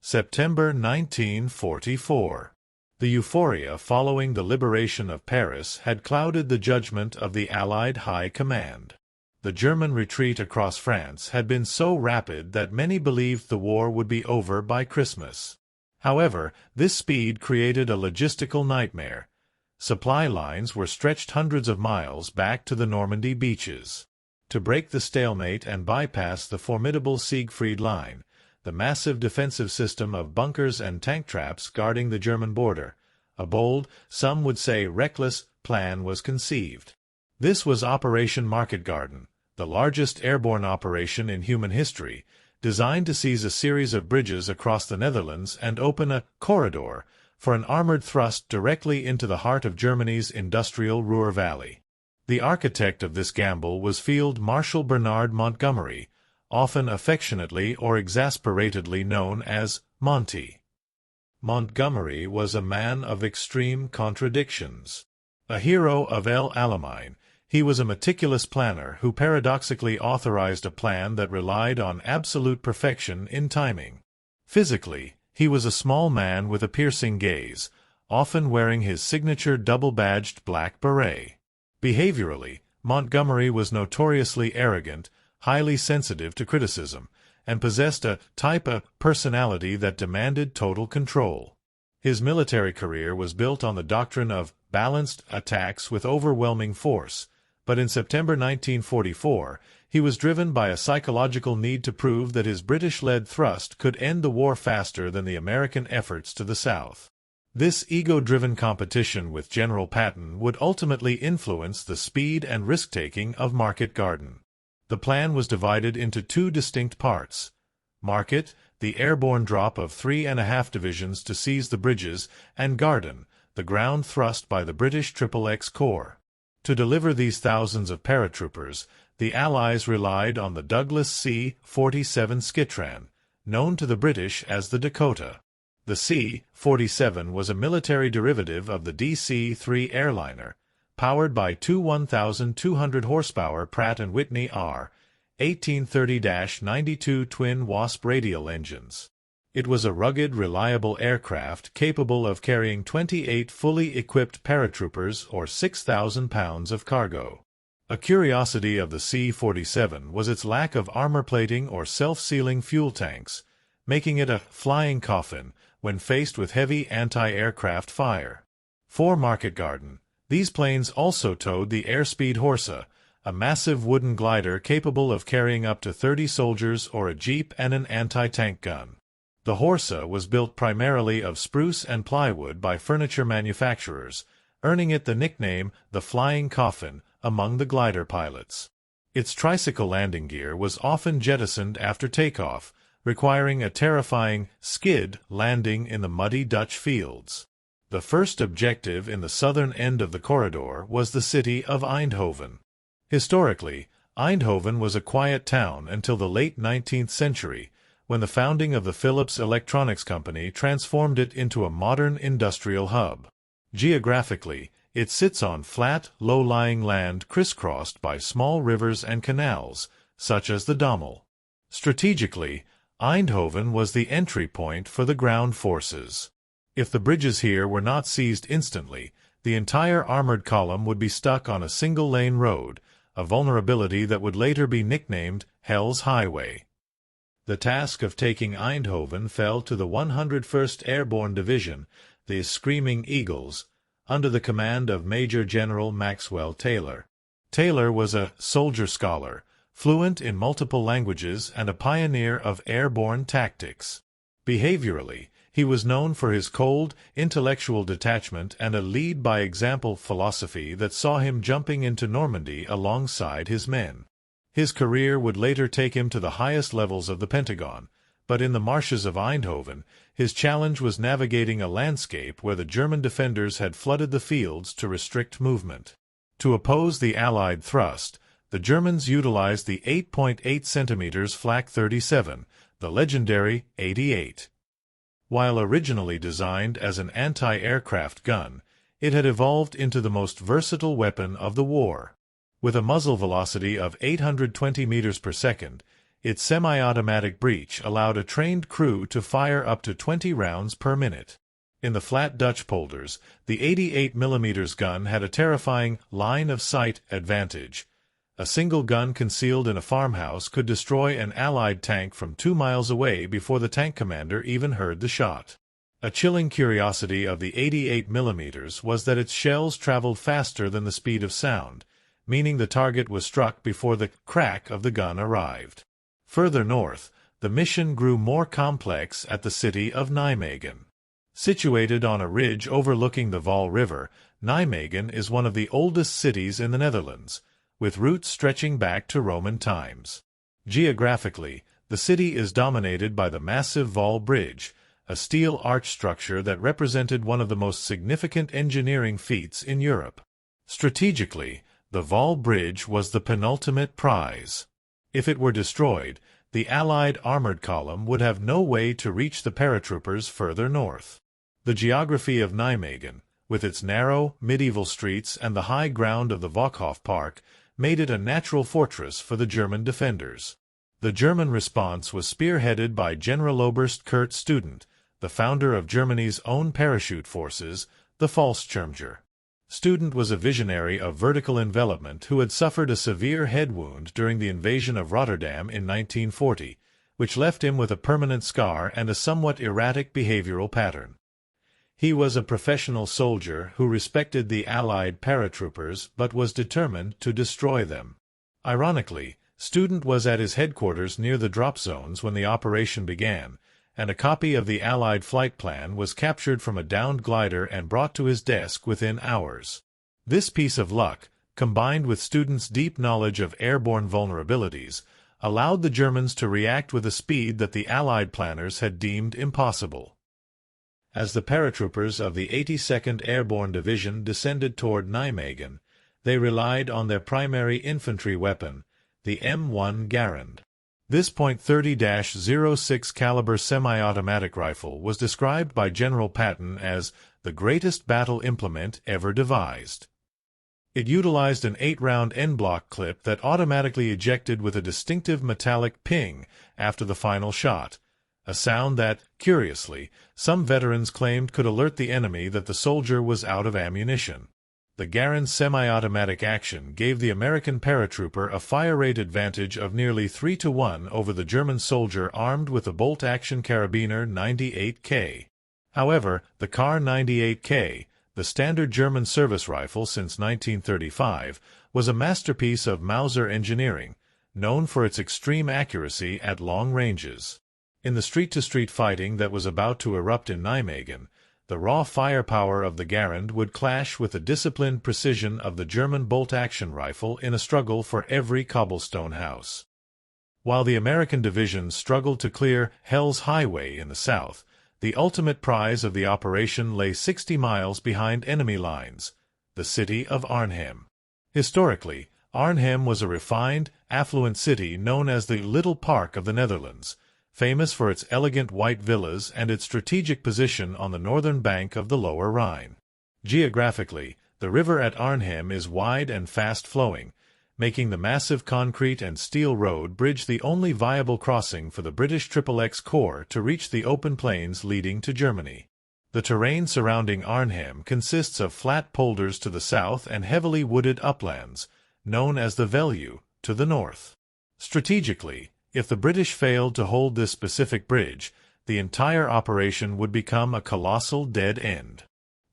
September 1944. The euphoria following the liberation of Paris had clouded the judgment of the Allied High Command. The German retreat across France had been so rapid that many believed the war would be over by Christmas. However, this speed created a logistical nightmare. Supply lines were stretched hundreds of miles back to the Normandy beaches. To break the stalemate and bypass the formidable Siegfried Line, the massive defensive system of bunkers and tank traps guarding the German border, a bold, some would say reckless, plan was conceived. This was Operation Market Garden, the largest airborne operation in human history, designed to seize a series of bridges across the Netherlands and open a corridor for an armored thrust directly into the heart of Germany's industrial Ruhr Valley. The architect of this gamble was Field Marshal Bernard Montgomery, often affectionately or exasperatedly known as Monty. Montgomery was a man of extreme contradictions. A hero of El Alamein, he was a meticulous planner who paradoxically authorized a plan that relied on absolute perfection in timing. Physically, he was a small man with a piercing gaze, often wearing his signature double-badged black beret. Behaviorally, Montgomery was notoriously arrogant, highly sensitive to criticism, and possessed a type of personality that demanded total control. His military career was built on the doctrine of balanced attacks with overwhelming force, but in September 1944, he was driven by a psychological need to prove that his British-led thrust could end the war faster than the American efforts to the south. This ego-driven competition with General Patton would ultimately influence the speed and risk-taking of Market Garden. The plan was divided into two distinct parts. Market, the airborne drop of 3.5 divisions to seize the bridges, and Garden, the ground thrust by the British XXX Corps. To deliver these thousands of paratroopers, the Allies relied on the Douglas C-47 Skitran, known to the British as the Dakota. The C-47 was a military derivative of the DC-3 airliner, powered by two 1,200 horsepower Pratt & Whitney R. 1830-92 twin Wasp radial engines. It was a rugged, reliable aircraft capable of carrying 28 fully equipped paratroopers or 6,000 pounds of cargo. A curiosity of the C-47 was its lack of armor plating or self-sealing fuel tanks, making it a flying coffin when faced with heavy anti-aircraft fire. For Market Garden, these planes also towed the Airspeed Horsa, a massive wooden glider capable of carrying up to 30 soldiers or a jeep and an anti-tank gun. The Horsa was built primarily of spruce and plywood by furniture manufacturers, earning it the nickname the Flying Coffin among the glider pilots. Its tricycle landing gear was often jettisoned after takeoff, requiring a terrifying skid landing in the muddy Dutch fields. The first objective in the southern end of the corridor was the city of Eindhoven. Historically, Eindhoven was a quiet town until the late 19th century, when the founding of the Philips Electronics Company transformed it into a modern industrial hub. Geographically, it sits on flat, low-lying land crisscrossed by small rivers and canals, such as the Dommel. Strategically, Eindhoven was the entry point for the ground forces. If the bridges here were not seized instantly, the entire armored column would be stuck on a single-lane road, a vulnerability that would later be nicknamed Hell's Highway. The task of taking Eindhoven fell to the 101st Airborne Division, the Screaming Eagles, under the command of Major General Maxwell Taylor. Taylor was a soldier scholar, fluent in multiple languages and a pioneer of airborne tactics. Behaviorally, he was known for his cold, intellectual detachment and a lead-by-example philosophy that saw him jumping into Normandy alongside his men. His career would later take him to the highest levels of the Pentagon, but in the marshes of Eindhoven, his challenge was navigating a landscape where the German defenders had flooded the fields to restrict movement. To oppose the Allied thrust, the Germans utilized the 8.8 cm Flak 37, the legendary 88. While originally designed as an anti-aircraft gun, it had evolved into the most versatile weapon of the war. With a muzzle velocity of 820 meters per second, Its semi-automatic breech allowed a trained crew to fire up to 20 rounds per minute. In the flat Dutch polders, the 88 mm gun had a terrifying line-of-sight advantage. A single gun concealed in a farmhouse could destroy an Allied tank from 2 miles away before the tank commander even heard the shot. A chilling curiosity of the 88 mm was that its shells traveled faster than the speed of sound, meaning the target was struck before the crack of the gun arrived. Further north, the mission grew more complex at the city of Nijmegen. Situated on a ridge overlooking the Waal River, Nijmegen is one of the oldest cities in the Netherlands, with roots stretching back to Roman times. Geographically, the city is dominated by the massive Waal Bridge, a steel arch structure that represented one of the most significant engineering feats in Europe. Strategically, the Waal Bridge was the penultimate prize. If it were destroyed, the Allied armored column would have no way to reach the paratroopers further north. The geography of Nijmegen, with its narrow, medieval streets and the high ground of the Waakhof Park, made it a natural fortress for the German defenders. The German response was spearheaded by Generaloberst Kurt Student, the founder of Germany's own parachute forces, the Fallschirmjäger. Student was a visionary of vertical envelopment who had suffered a severe head wound during the invasion of Rotterdam in 1940, which left him with a permanent scar and a somewhat erratic behavioral pattern. He was a professional soldier who respected the Allied paratroopers but was determined to destroy them. Ironically, Student was at his headquarters near the drop zones when the operation began, and a copy of the Allied flight plan was captured from a downed glider and brought to his desk within hours. This piece of luck, combined with Student's deep knowledge of airborne vulnerabilities, allowed the Germans to react with a speed that the Allied planners had deemed impossible. As the paratroopers of the 82nd Airborne Division descended toward Nijmegen, they relied on their primary infantry weapon, the M1 Garand. This .30-06 caliber semi-automatic rifle was described by General Patton as the greatest battle implement ever devised. It utilized an 8-round N-block clip that automatically ejected with a distinctive metallic ping after the final shot, a sound that, curiously, some veterans claimed could alert the enemy that the soldier was out of ammunition. The Garand's semi-automatic action gave the American paratrooper a fire rate advantage of nearly 3-to-1 over the German soldier armed with the bolt-action carabiner 98K. However, the Kar 98K, the standard German service rifle since 1935, was a masterpiece of Mauser engineering, known for its extreme accuracy at long ranges. In the street-to-street fighting that was about to erupt in Nijmegen, the raw firepower of the Garand would clash with the disciplined precision of the German bolt-action rifle in a struggle for every cobblestone house. While the American divisions struggled to clear Hell's Highway in the south, the ultimate prize of the operation lay 60 miles behind enemy lines, the city of Arnhem. Historically, Arnhem was a refined, affluent city known as the Little Park of the Netherlands, famous for its elegant white villas and its strategic position on the northern bank of the Lower Rhine. Geographically, the river at Arnhem is wide and fast-flowing, making the massive concrete and steel road bridge the only viable crossing for the British XXX Corps to reach the open plains leading to Germany. The terrain surrounding Arnhem consists of flat polders to the south and heavily wooded uplands, known as the Veluwe, to the north. Strategically, if the British failed to hold this specific bridge, the entire operation would become a colossal dead end.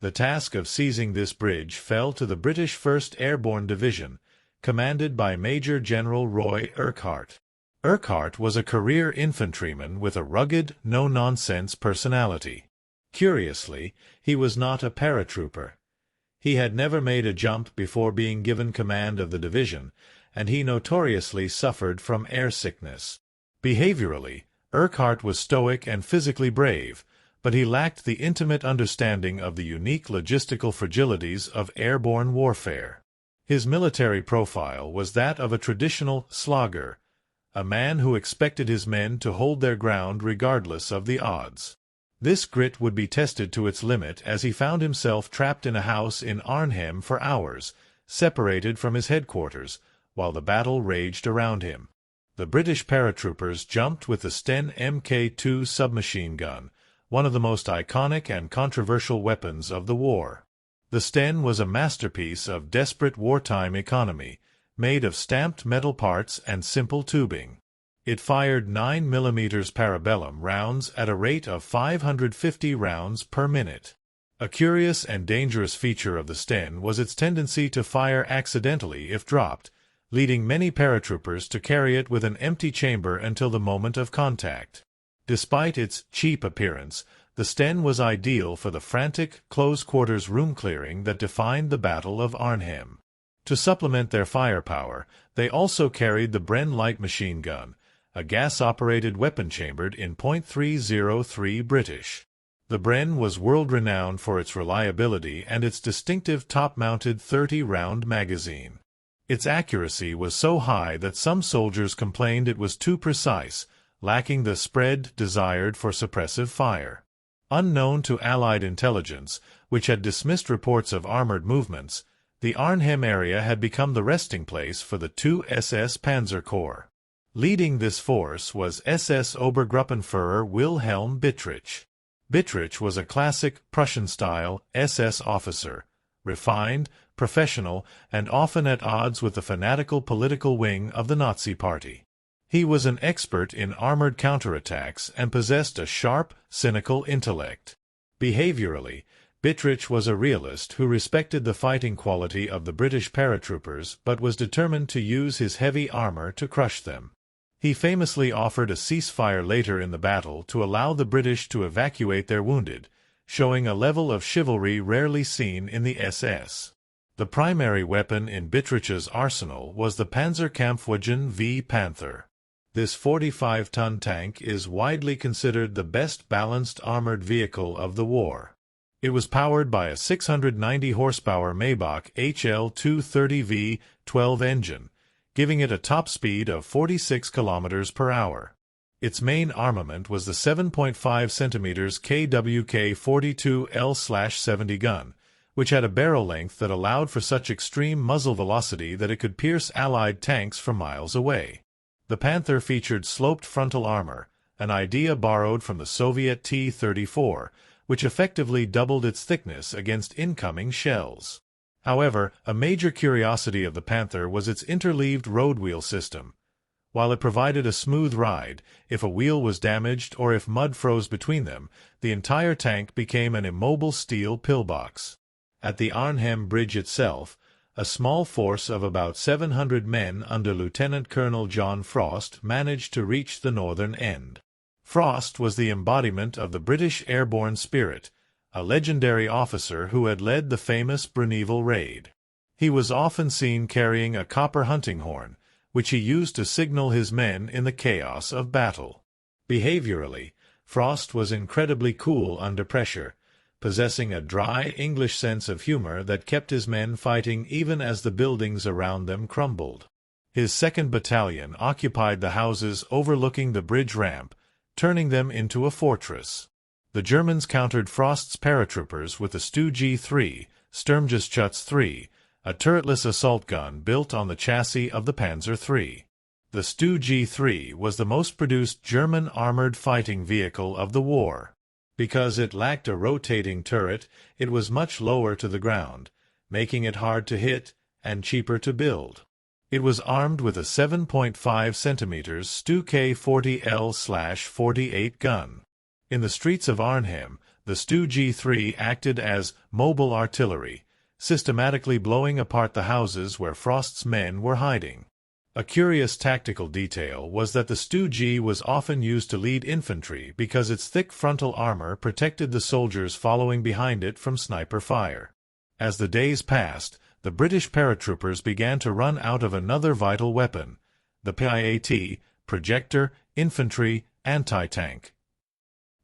The task of seizing this bridge fell to the British 1st Airborne Division, commanded by Major General Roy Urquhart. Urquhart was a career infantryman with a rugged, no-nonsense personality. Curiously, he was not a paratrooper. He had never made a jump before being given command of the division, and he notoriously suffered from airsickness. Behaviorally, Urquhart was stoic and physically brave, but he lacked the intimate understanding of the unique logistical fragilities of airborne warfare. His military profile was that of a traditional slogger, a man who expected his men to hold their ground regardless of the odds. This grit would be tested to its limit as he found himself trapped in a house in Arnhem for hours, separated from his headquarters, while the battle raged around him. The British paratroopers jumped with the Sten Mk2 submachine gun, one of the most iconic and controversial weapons of the war. The Sten was a masterpiece of desperate wartime economy, made of stamped metal parts and simple tubing. It fired 9mm parabellum rounds at a rate of 550 rounds per minute. A curious and dangerous feature of the Sten was its tendency to fire accidentally if dropped, leading many paratroopers to carry it with an empty chamber until the moment of contact. Despite its cheap appearance, the Sten was ideal for the frantic, close-quarters room clearing that defined the Battle of Arnhem. To supplement their firepower, they also carried the Bren light machine gun, a gas-operated weapon chambered in .303 British. The Bren was world-renowned for its reliability and its distinctive top-mounted 30-round magazine. Its accuracy was so high that some soldiers complained it was too precise, lacking the spread desired for suppressive fire. Unknown to Allied intelligence, which had dismissed reports of armored movements, the Arnhem area had become the resting place for the 2 SS Panzer Corps. Leading this force was SS Obergruppenführer Wilhelm Bittrich. Bittrich was a classic Prussian-style SS officer, refined, professional, and often at odds with the fanatical political wing of the Nazi Party. He was an expert in armored counterattacks and possessed a sharp, cynical intellect. Behaviorally, Bittrich was a realist who respected the fighting quality of the British paratroopers but was determined to use his heavy armor to crush them. He famously offered a ceasefire later in the battle to allow the British to evacuate their wounded, showing a level of chivalry rarely seen in the SS. The primary weapon in Bittrich's arsenal was the Panzerkampfwagen V Panther. This 45-ton tank is widely considered the best balanced armored vehicle of the war. It was powered by a 690-horsepower Maybach HL230 V12 engine, giving it a top speed of 46 km per hour. Its main armament was the 7.5 cm KWK-42L/70 gun, which had a barrel length that allowed for such extreme muzzle velocity that it could pierce Allied tanks from miles away. The Panther featured sloped frontal armor, an idea borrowed from the Soviet T-34, which effectively doubled its thickness against incoming shells. However, a major curiosity of the Panther was its interleaved road wheel system. While it provided a smooth ride, if a wheel was damaged or if mud froze between them, the entire tank became an immobile steel pillbox. At the Arnhem Bridge itself, a small force of about 700 men under Lieutenant Colonel John Frost managed to reach the northern end. Frost was the embodiment of the British airborne spirit, a legendary officer who had led the famous Bruneval raid. He was often seen carrying a copper hunting horn, which he used to signal his men in the chaos of battle. Behaviorally, Frost was incredibly cool under pressure, possessing a dry English sense of humor that kept his men fighting even as the buildings around them crumbled. His 2nd Battalion occupied the houses overlooking the bridge ramp, turning them into a fortress. The Germans countered Frost's paratroopers with the Stu G3, Sturmgeschütz 3, a turretless assault gun built on the chassis of the Panzer III. The Stu G3 was the most produced German armored fighting vehicle of the war. Because it lacked a rotating turret, it was much lower to the ground, making it hard to hit and cheaper to build. It was armed with a 7.5 cm Stu K40L/48 gun. In the streets of Arnhem, the Stu G3 acted as mobile artillery, systematically blowing apart the houses where Frost's men were hiding. A curious tactical detail was that the Stu G was often used to lead infantry because its thick frontal armor protected the soldiers following behind it from sniper fire. As the days passed, the British paratroopers began to run out of another vital weapon, the PIAT, projector, infantry, anti-tank.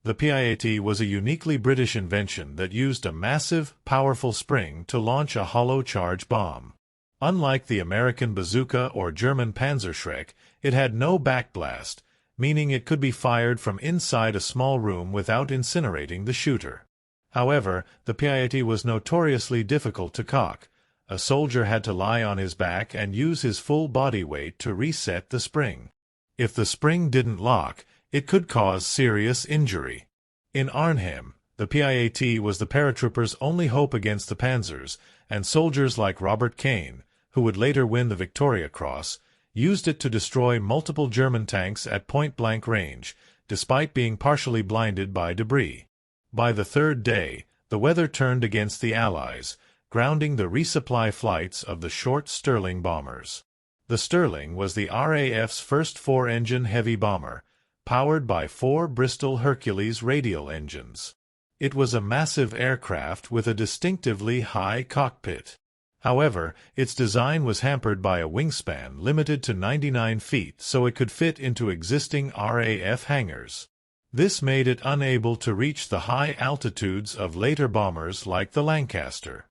The PIAT was a uniquely British invention that used a massive, powerful spring to launch a hollow charge bomb. Unlike the American bazooka or German Panzerschreck, it had no backblast, meaning it could be fired from inside a small room without incinerating the shooter. However, the PIAT was notoriously difficult to cock. A soldier had to lie on his back and use his full body weight to reset the spring. If the spring didn't lock, it could cause serious injury. In Arnhem, the PIAT was the paratroopers' only hope against the Panzers, and soldiers like Robert Kane, who would later win the Victoria Cross, used it to destroy multiple German tanks at point-blank range, despite being partially blinded by debris. By the third day, the weather turned against the Allies, grounding the resupply flights of the short Stirling bombers. The Stirling was the RAF's first four-engine heavy bomber, powered by 4 Bristol Hercules radial engines. It was a massive aircraft with a distinctively high cockpit. However, its design was hampered by a wingspan limited to 99 feet so it could fit into existing RAF hangars. This made it unable to reach the high altitudes of later bombers like the Lancaster.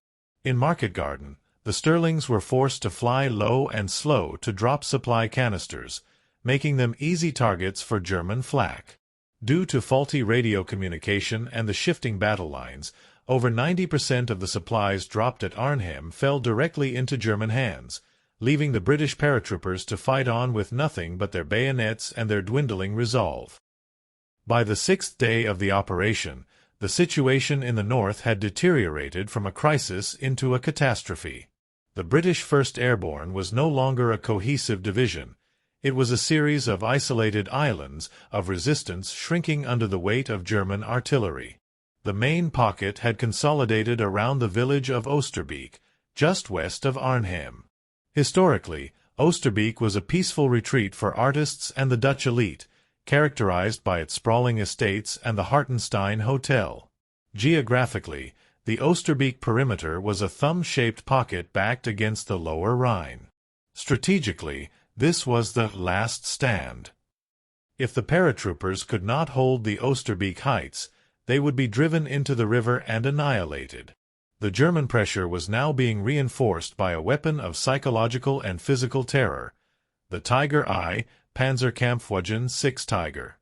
In Market Garden, the Stirlings were forced to fly low and slow to drop supply canisters, making them easy targets for German flak. Due to faulty radio communication and the shifting battle lines, over 90% of the supplies dropped at Arnhem fell directly into German hands, leaving the British paratroopers to fight on with nothing but their bayonets and their dwindling resolve. By the 6th day of the operation, the situation in the north had deteriorated from a crisis into a catastrophe. The British 1st Airborne was no longer a cohesive division. It was a series of isolated islands of resistance shrinking under the weight of German artillery. The main pocket had consolidated around the village of Oosterbeek, just west of Arnhem. Historically, Oosterbeek was a peaceful retreat for artists and the Dutch elite, characterized by its sprawling estates and the Hartenstein Hotel. Geographically, the Oosterbeek perimeter was a thumb-shaped pocket backed against the lower Rhine. Strategically, this was the last stand. If the paratroopers could not hold the Oosterbeek heights, they would be driven into the river and annihilated. The German pressure was now being reinforced by a weapon of psychological and physical terror, the Tiger I, Panzerkampfwagen 6 Tiger.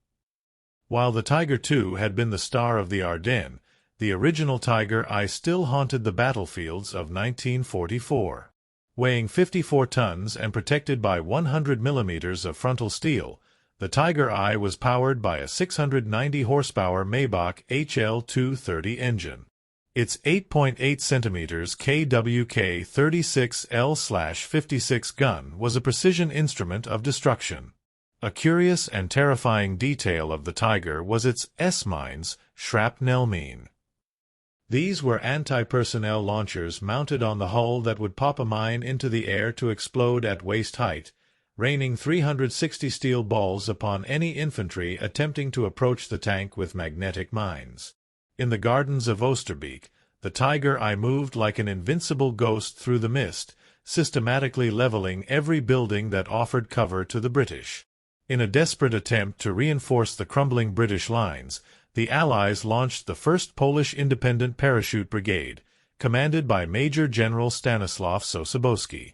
While the Tiger II had been the star of the Ardennes, the original Tiger I still haunted the battlefields of 1944. Weighing 54 tons and protected by 100 millimeters of frontal steel, the Tiger I was powered by a 690 horsepower Maybach HL-230 engine. Its 8.8 centimeters KWK 36L/56 gun was a precision instrument of destruction. A curious and terrifying detail of the Tiger was its S-mines, shrapnel mine. These were anti-personnel launchers mounted on the hull that would pop a mine into the air to explode at waist height, raining 360 steel balls upon any infantry attempting to approach the tank with magnetic mines. In the gardens of Oosterbeek, the Tiger I moved like an invincible ghost through the mist, systematically leveling every building that offered cover to the British. In a desperate attempt to reinforce the crumbling British lines, the Allies launched the 1st Polish Independent Parachute Brigade, commanded by Major General Stanislaw Sosabowski.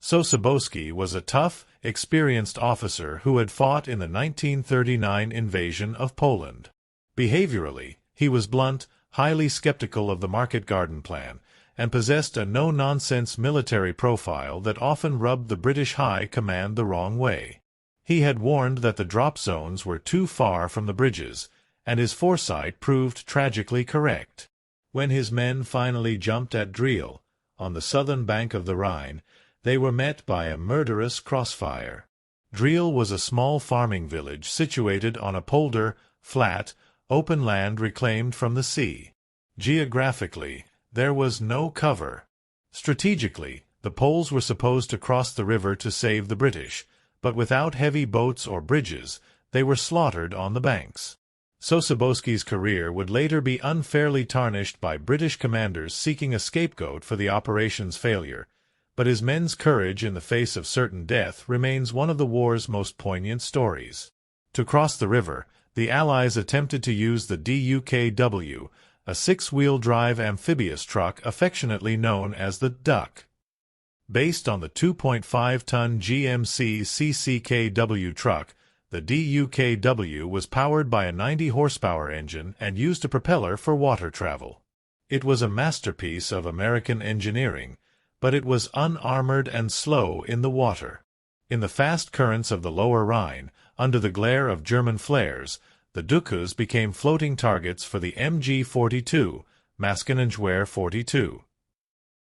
Sosabowski was a tough, experienced officer who had fought in the 1939 invasion of Poland. Behaviorally, he was blunt, highly skeptical of the Market Garden Plan, and possessed a no-nonsense military profile that often rubbed the British High Command the wrong way. He had warned that the drop zones were too far from the bridges, and his foresight proved tragically correct. When his men finally jumped at Driel, on the southern bank of the Rhine, they were met by a murderous crossfire. Driel was a small farming village situated on a polder, flat, open land reclaimed from the sea. Geographically, there was no cover. Strategically, the Poles were supposed to cross the river to save the British, but without heavy boats or bridges, they were slaughtered on the banks. Sosabowski's career would later be unfairly tarnished by British commanders seeking a scapegoat for the operation's failure, but his men's courage in the face of certain death remains one of the war's most poignant stories. To cross the river, the Allies attempted to use the DUKW, a 6-wheel drive amphibious truck affectionately known as the Duck. Based on the 2.5-ton GMC CCKW truck, the DUKW was powered by a 90-horsepower engine and used a propeller for water travel. It was a masterpiece of American engineering, but it was unarmored and slow in the water. In the fast currents of the lower Rhine, under the glare of German flares, the Dukas became floating targets for the MG-42, Maskenengewehr 42.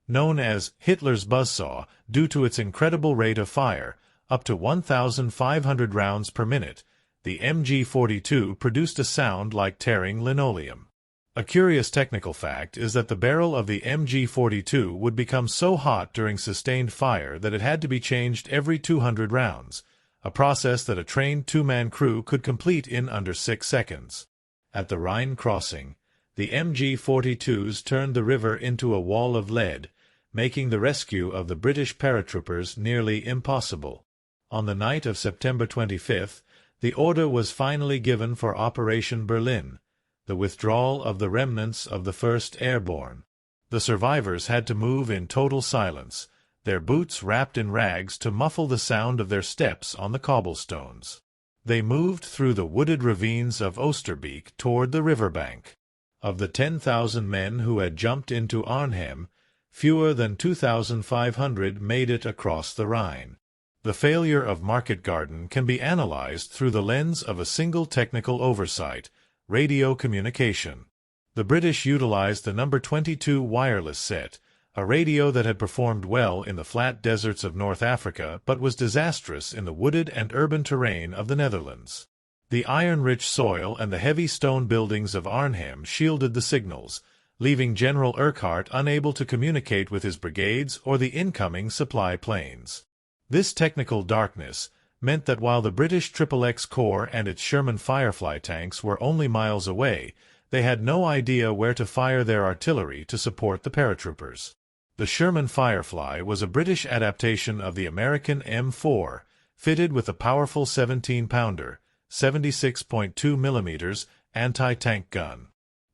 Known as Hitler's buzzsaw due to its incredible rate of fire, up to 1,500 rounds per minute, the MG-42 produced a sound like tearing linoleum. A curious technical fact is that the barrel of the MG-42 would become so hot during sustained fire that it had to be changed every 200 rounds, a process that a trained two-man crew could complete in under 6 seconds. At the Rhine crossing, the MG-42s turned the river into a wall of lead, making the rescue of the British paratroopers nearly impossible. On the night of September 25th, the order was finally given for Operation Berlin, the withdrawal of the remnants of the 1st Airborne. The survivors had to move in total silence, their boots wrapped in rags to muffle the sound of their steps on the cobblestones. They moved through the wooded ravines of Oosterbeek toward the riverbank. Of the 10,000 men who had jumped into Arnhem, fewer than 2,500 made it across the Rhine. The failure of Market Garden can be analyzed through the lens of a single technical oversight: radio communication. The British utilized the No. 22 wireless set, a radio that had performed well in the flat deserts of North Africa but was disastrous in the wooded and urban terrain of the Netherlands. The iron-rich soil and the heavy stone buildings of Arnhem shielded the signals, leaving General Urquhart unable to communicate with his brigades or the incoming supply planes. This technical darkness meant that while the British XXX Corps and its Sherman Firefly tanks were only miles away, they had no idea where to fire their artillery to support the paratroopers. The Sherman Firefly was a British adaptation of the American M4, fitted with a powerful 17-pounder, 76.2 mm anti-tank gun.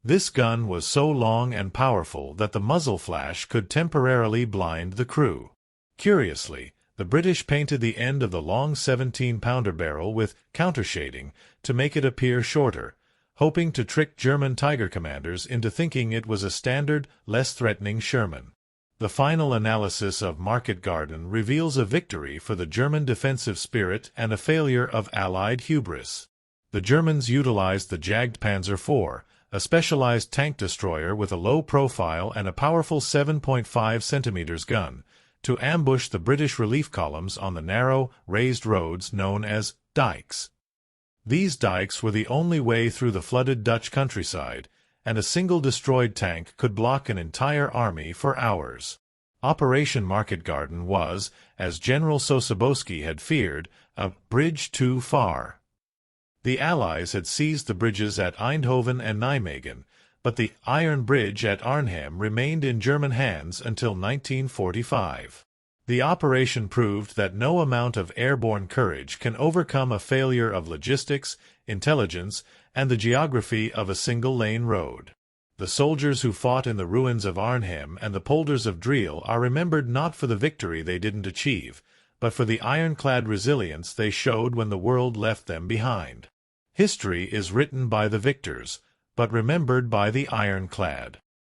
This gun was so long and powerful that the muzzle flash could temporarily blind the crew. Curiously, the British painted the end of the long 17-pounder barrel with countershading to make it appear shorter, hoping to trick German Tiger commanders into thinking it was a standard, less threatening Sherman. The final analysis of Market Garden reveals a victory for the German defensive spirit and a failure of Allied hubris. The Germans utilized the Jagdpanzer IV, a specialized tank destroyer with a low profile and a powerful 7.5 cm gun, to ambush the British relief columns on the narrow, raised roads known as dikes. These dikes were the only way through the flooded Dutch countryside, and a single destroyed tank could block an entire army for hours. Operation Market Garden was, as General Sosabowski had feared, a bridge too far. The Allies had seized the bridges at Eindhoven and Nijmegen, but the Iron Bridge at Arnhem remained in German hands until 1945. The operation proved that no amount of airborne courage can overcome a failure of logistics, intelligence, and the geography of a single-lane road. The soldiers who fought in the ruins of Arnhem and the polders of Driel are remembered not for the victory they didn't achieve, but for the ironclad resilience they showed when the world left them behind. History is written by the victors, but remembered by the ironclad.